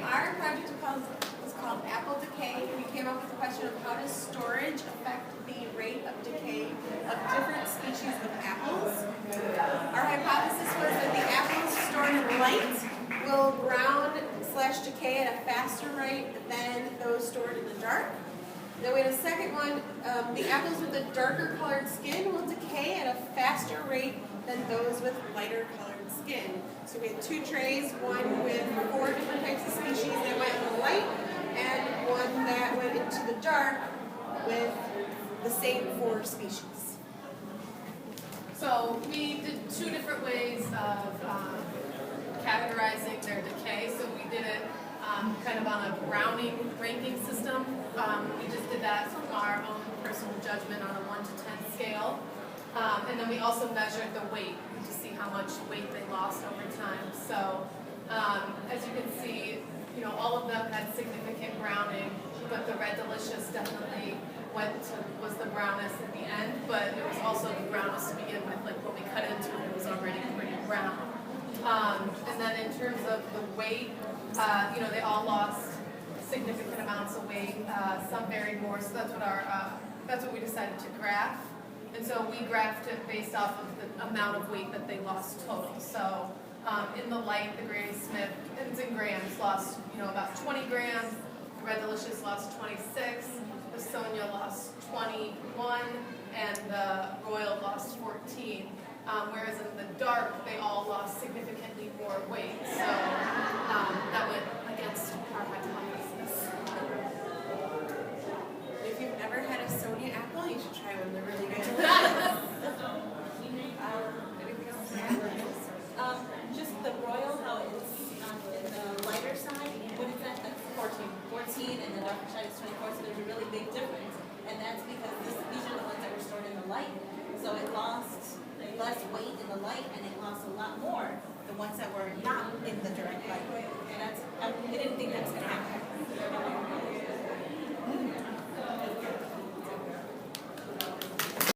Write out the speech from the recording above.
our project was called Apple Decay. We came up with the question of how does storage affect the rate of decay of different species of apples. Our hypothesis was that the apples stored in light will brown/decay at a faster rate than those stored in the dark. Then we had a second one, the apples with a darker colored skin will decay at a faster rate than those with lighter colored skin. So we had 2 trays, one with 4 different types of species that went in the light, and one that went into the dark with the same 4 species. So we did 2 different ways of categorizing their decay. So we did it kind of on a browning ranking system. We just did that from our own personal judgment on a 1 to 10 scale. And then we also measured the weight to see how much weight they lost over time. So as you can see, all of them had significant browning, but the Red Delicious definitely was the brownest at the end, but it was also the brownest to begin with. Like when we cut into it was already pretty brown. And then in terms of the weight, they all lost significant amounts of weight. Some varied more, so that's what we decided to graph. And so we graphed it based off of the amount of weight that they lost total. So in the light, the Granny Smith, it's in grams, lost about 20 grams. The Red Delicious lost 26. The Sonia lost 21, and the Royal lost 14. Whereas in the dark, they all lost significantly more weight. So that went against our hypothesis. If you've never had a Sonia apple, you should try one. They're really good. Anything else? Just the Royal, how it's on the lighter side. What is that? That's 14, and the darker side is 24. So there's a really big difference, and that's because these are the ones that were stored in the light. So it lost less weight in the light, and it lost a lot more the ones that were not in the direct light. And I didn't think that was going to happen.